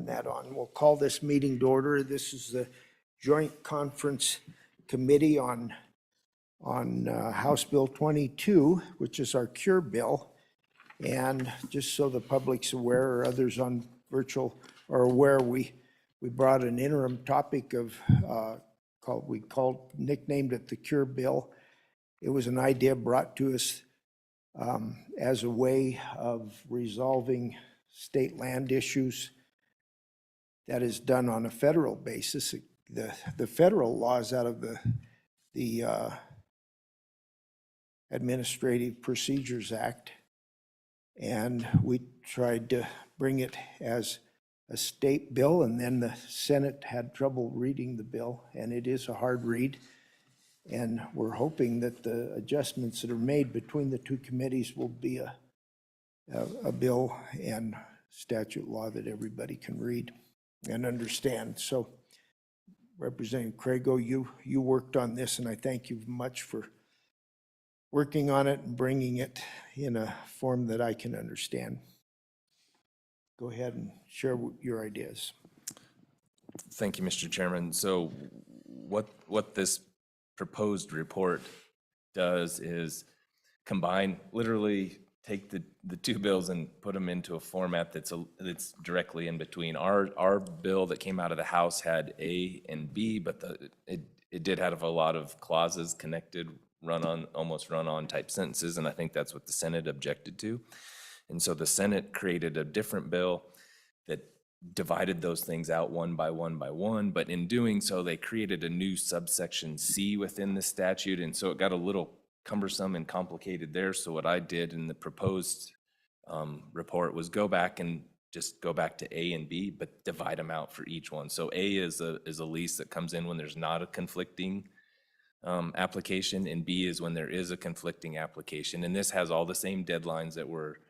that on. We'll call this meeting to order. This is the Joint Conference Committee on House Bill 22, which is our cure bill. And just so the public's aware, or others on virtual are aware, we brought an interim topic of nicknamed it the cure bill. It was an idea brought to us as a way of resolving state land issues that is done on a federal basis. The federal laws out of the Administrative Procedures Act, and we tried to bring it as a state bill, and then the Senate had trouble reading the bill, and it is a hard read. And we're hoping that the adjustments that are made between the two committees will be a bill and statute law that everybody can read and understand. So Representative Crago, you worked on this, and I thank you much for working on it and bringing it in a form that I can understand. Go ahead and share your ideas. Thank you, Mr. Chairman. So what this proposed report does is combine, literally take the two bills and put them into a format that's directly in between. Our bill that came out of the House had A and B, but it did have a lot of clauses connected, almost run-on type sentences, and I think that's what the Senate objected to. And so the Senate created a different bill that divided those things out one by one, but in doing so, they created a new subsection C within the statute, and so it got a little cumbersome and complicated there. So what I did in the proposed report was go back to A and B, but divide them out for each one. So A is a lease that comes in when there's not a conflicting application, and B is when there is a conflicting application. And this has all the same deadlines that were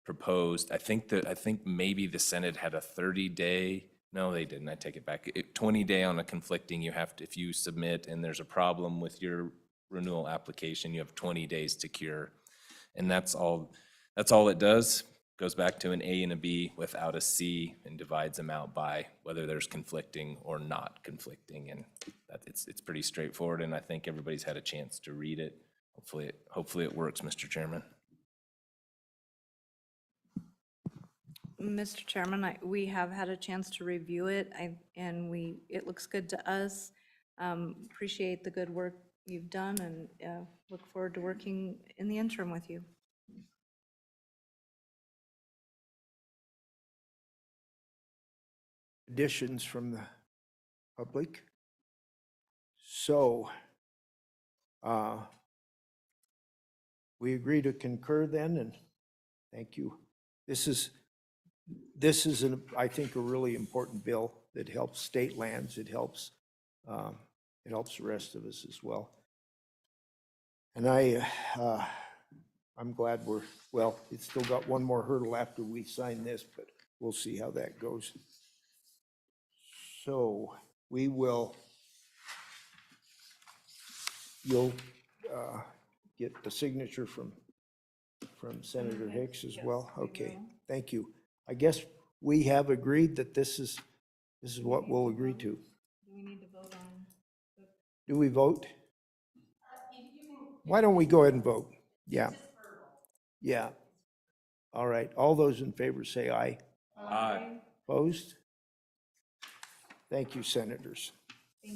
proposed. I think maybe the Senate had a 30-day. No, they didn't. I take it back. 20-day on a conflicting. You have to, if you submit and there's a problem with your renewal application, you have 20 days to cure, and that's all. That's all it does. Goes back to an A and a B without a C and divides them out by whether there's conflicting or not conflicting, and it's pretty straightforward. And I think everybody's had a chance to read it. Hopefully it works, Mr. Chairman. Mr. Chairman, we have had a chance to review it, and it looks good to us. Appreciate the good work you've done, and look forward to working in the interim with you. Additions from the public? So we agree to concur then, and thank you. This is I think a really important bill that helps state lands. It helps the rest of us as well. And I'm glad it's still got one more hurdle after we sign this, but we'll see how that goes. So you'll get the signature from Senator Hicks as well. Okay, thank you. I guess we have agreed that this is what we'll agree to. Do we need to vote on? Do we vote? Why don't we go ahead and vote? Yeah. Yeah. All right. All those in favor say aye. Aye. Opposed? Thank you, Senators.